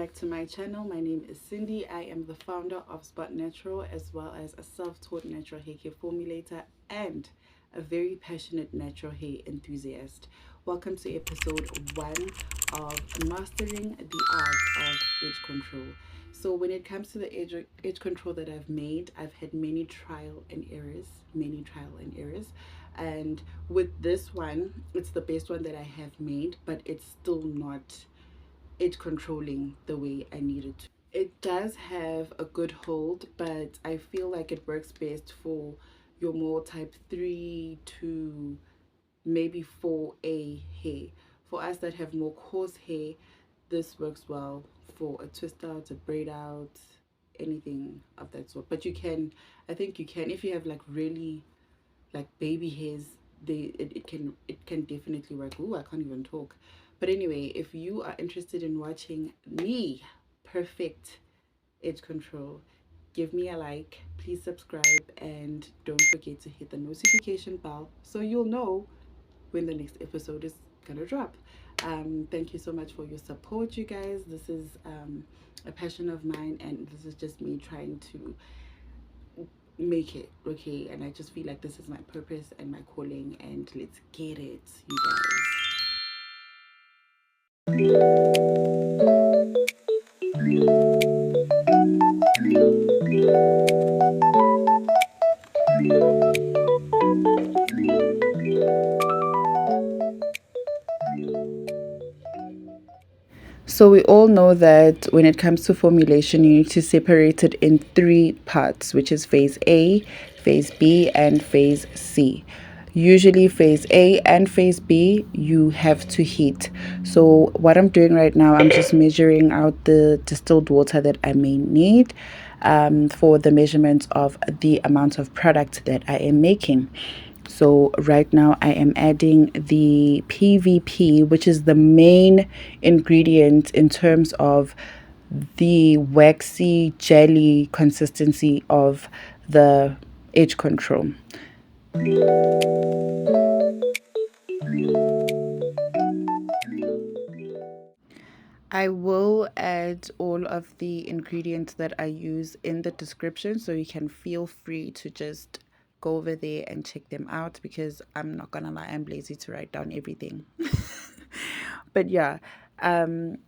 back to my channel. My name is Cindy. I am the founder of Spot Natural, as well as a self-taught natural hair care formulator and a very passionate natural hair enthusiast. Welcome to episode 1 of Mastering the Art of Edge Control. So when it comes to the edge control that I've made, I've had many trial and errors. And with this one, it's the best one that I have made, but it's still not it controlling the way I need it to. It does have a good hold, but I feel like it works best for your more type 3 to maybe 4A hair. For us that have more coarse hair, this works well for a twist out, a braid out, anything of that sort. But I think you can, if you have like really like baby hairs, it can definitely work. Ooh, I can't even talk. But anyway, if you are interested in watching me perfect edge control, give me a like, please subscribe, and don't forget to hit the notification bell so you'll know when the next episode is gonna drop. Thank you so much for your support, you guys. This is a passion of mine, and this is just me trying to make it okay. And I just feel like this is my purpose and my calling, and let's get it, you So we all know that when it comes to formulation, you need to separate it in 3 parts, which is phase A, phase B, and phase C. Usually phase A and phase B, you have to heat. So what I'm doing right now, I'm just measuring out the distilled water that I may need for the measurement of the amount of product that I am making. So right now I am adding the PVP, which is the main ingredient in terms of the waxy jelly consistency of the edge control. I will add all of the ingredients that I use in the description, so you can feel free to just go over there and check them out, because I'm not gonna lie, I'm lazy to write down everything. But yeah,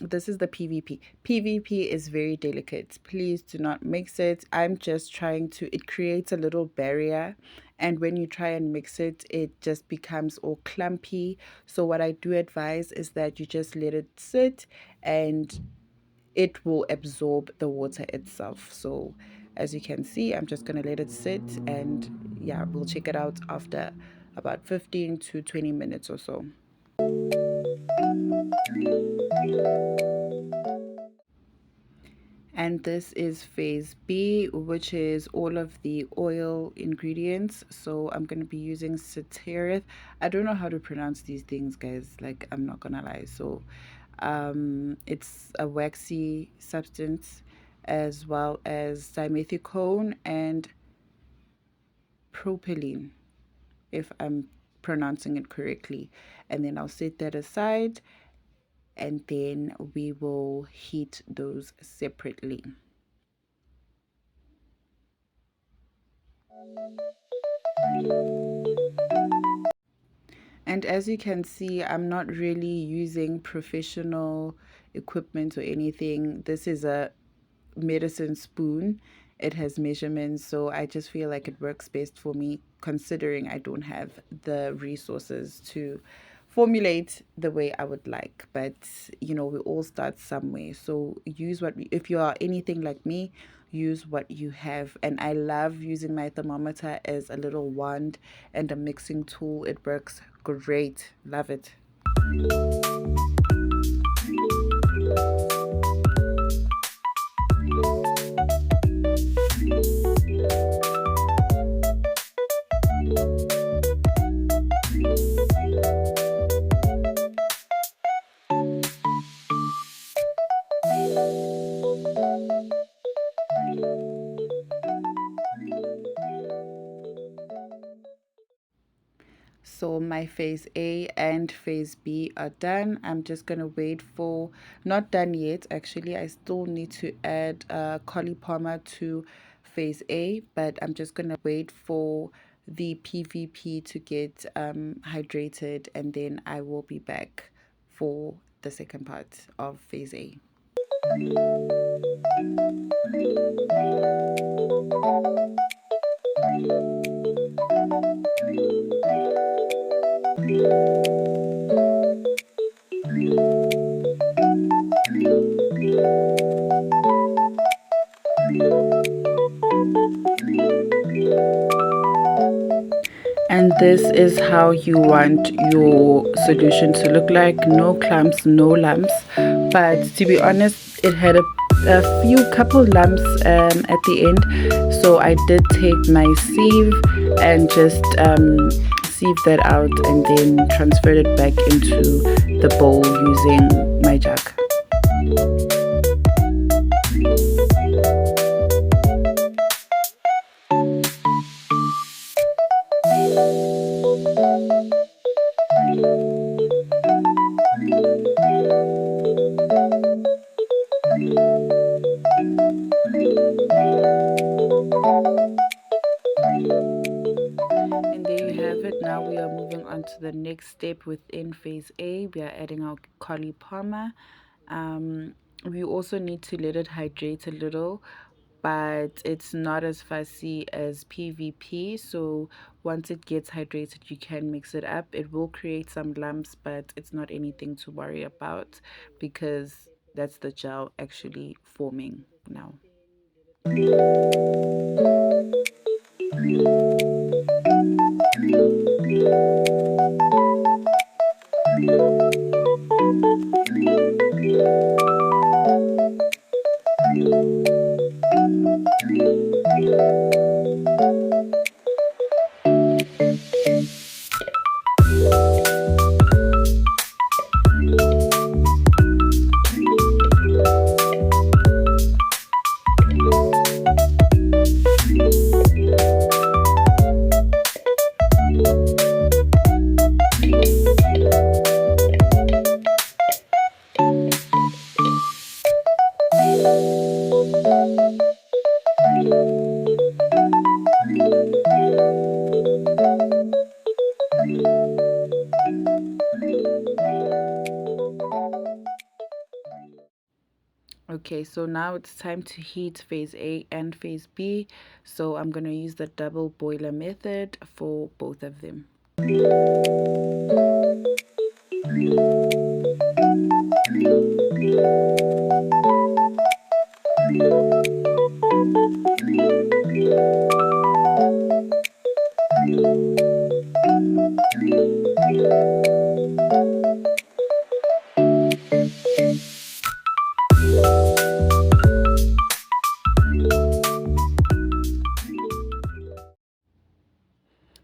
this is the PVP. PVP is very delicate. Please do not mix it. I'm just trying to, it creates a little barrier, and when you try and mix it, it just becomes all clumpy. So what I do advise is that you just let it sit, and it will absorb the water itself. So as you can see, I'm just going to let it sit, and yeah, we'll check it out after about 15 to 20 minutes or so. And this is phase B, which is all of the oil ingredients. So I'm going to be using Ceteris. I don't know how to pronounce these things, guys, like I'm not gonna lie. So it's a waxy substance, as well as dimethicone and propylene, if I'm pronouncing it correctly. And then I'll set that aside, and then we will heat those separately. And as you can see, I'm not really using professional equipment or anything. This is a medicine spoon. It has measurements, so I just feel like it works best for me, considering I don't have the resources to formulate the way I would like. But you know, we all start somewhere, so use what, if you are anything like me, use what you have. And I love using my thermometer as a little wand and a mixing tool. It works great. Love it. So my phase A and phase B are done. I'm just gonna wait for, not done yet actually, I still need to add Copolymer to phase A, but I'm just gonna wait for the PVP to get hydrated, and then I will be back for the second part of phase A. And this is how you want your solution to look like. No clumps, no lumps. But to be honest, it had a few couple lumps at the end. So I did take my sieve and just sieve that out, and then transferred it back into the bowl using my jug. And there you have it. Now we are moving on to the next step within phase A. We are adding our Copolymer. We also need to let it hydrate a little, but it's not as fussy as PVP. So once it gets hydrated, you can mix it up. It will create some lumps, but it's not anything to worry about because that's the gel actually forming now. Okay, so now it's time to heat phase A and phase B. So I'm going to use the double boiler method for both of them.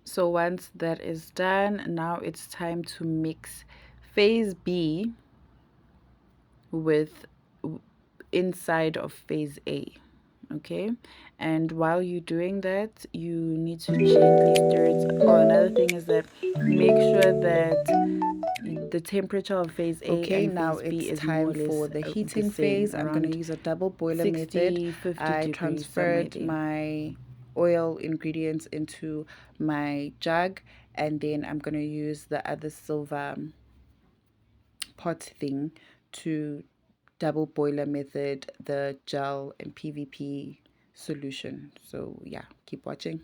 So once that is done, now it's time to mix phase B with inside of phase A. Okay, and while you're doing that, you need to gently stir it. Oh, another thing is that make sure that the temperature of phase A and phase B is more or less for the heating phase. I'm going to use a double boiler method. I transferred my oil ingredients into my jug, and then I'm going to use the other silver pot thing to double boiler method the gel and PVP solution. So yeah, keep watching.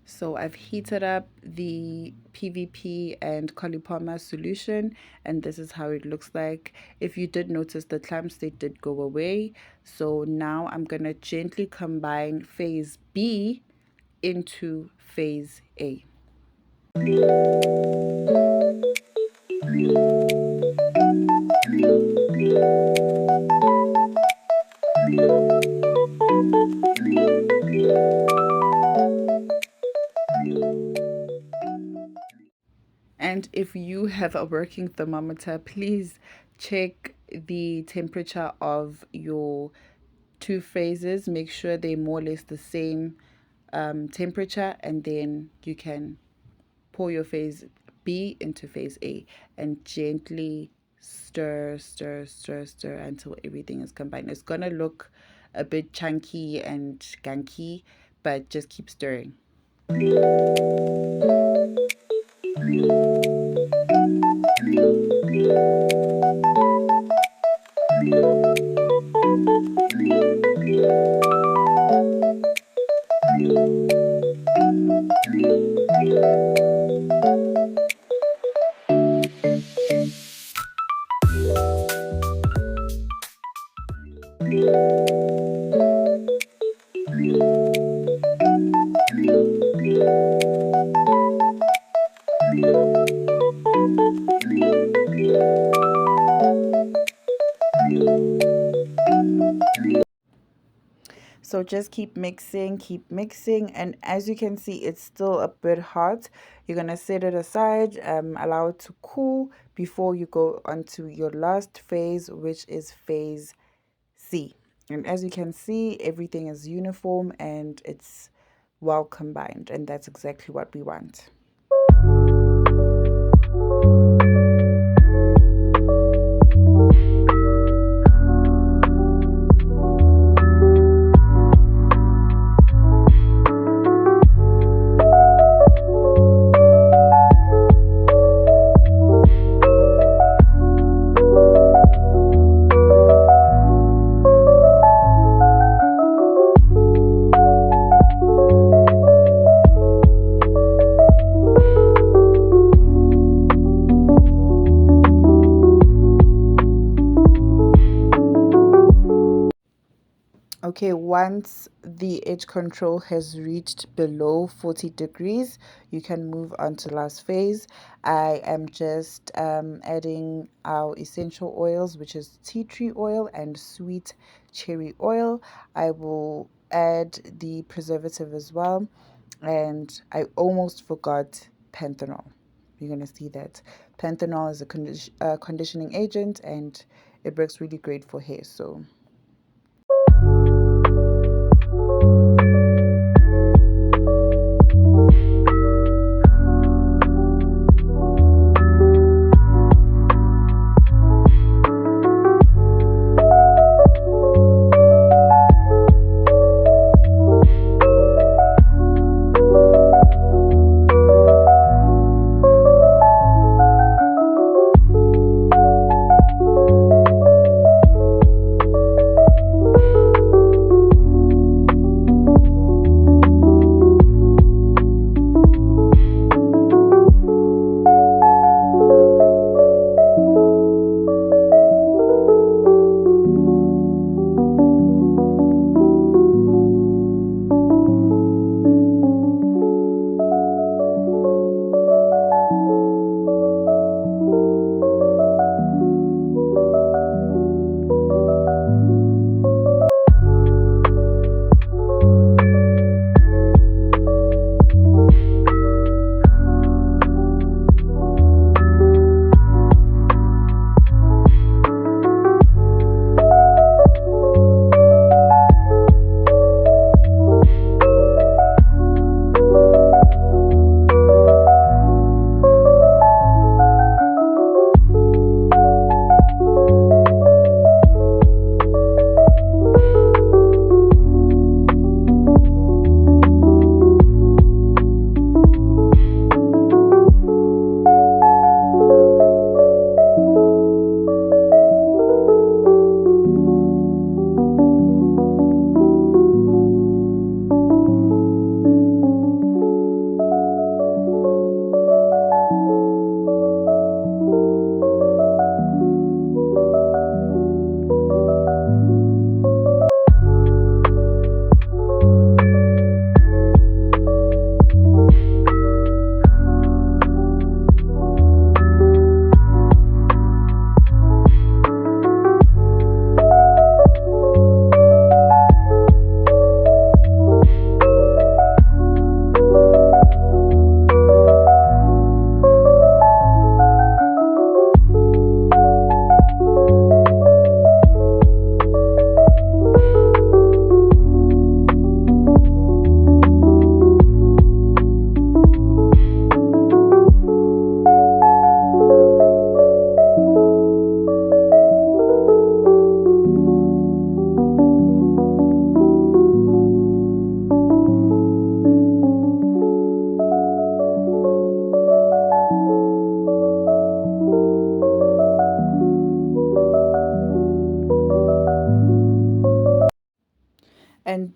So I've heated up the PVP and Copolymer solution, and this is how it looks like. If you did notice, the clumps, they did go away. So now I'm gonna gently combine phase B into phase A. And if you have a working thermometer, please check the temperature of your two phases, make sure they're more or less the same temperature, and then you can pour your phase B into phase A and gently stir until everything is combined. It's gonna look a bit chunky and gunky, but just keep stirring. So just keep mixing, and as you can see, it's still a bit hot. You're gonna set it aside, allow it to cool before you go on to your last phase, which is phase C. And as you can see, everything is uniform and it's well combined, and that's exactly what we want. Okay, once the edge control has reached below 40 degrees, you can move on to last phase. I am just adding our essential oils, which is tea tree oil and sweet cherry oil. I will add the preservative as well, and I almost forgot Panthenol. You're going to see that Panthenol is a conditioning agent, and it works really great for hair. So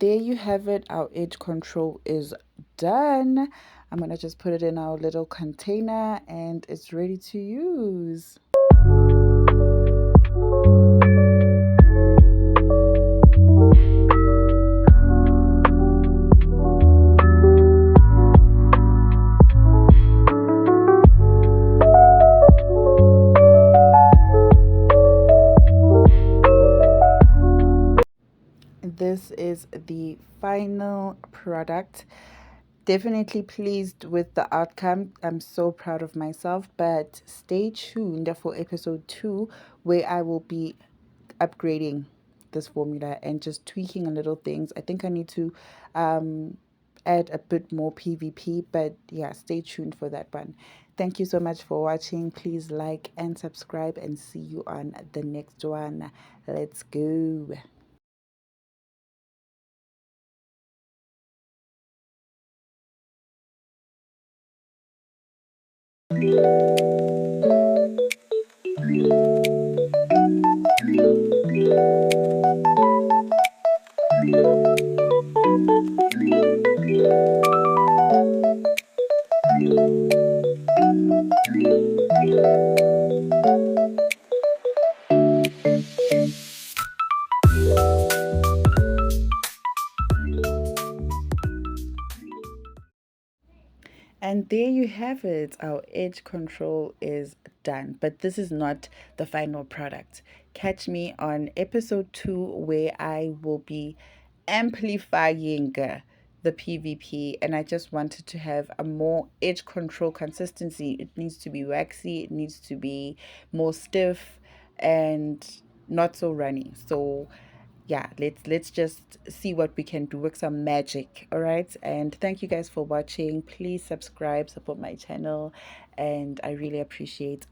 there you have it. Our edge control is done. I'm going to just put it in our little container and it's ready to use. This is the final product. Definitely pleased with the outcome. I'm so proud of myself, but stay tuned for episode 2 where I will be upgrading this formula and just tweaking a little things. I think I need to add a bit more PVP, but yeah, stay tuned for that one. Thank you so much for watching. Please like and subscribe and see you on the next one. Let's go. And there you have it. Our edge control is done. But this is not the final product. Catch me on episode 2 where I will be amplifying the PVP, and I just wanted to have a more edge control consistency. It needs to be waxy, it needs to be more stiff and not so runny. So yeah, let's just see what we can do, work some magic. All right, and thank you guys for watching. Please subscribe, support my channel, and I really appreciate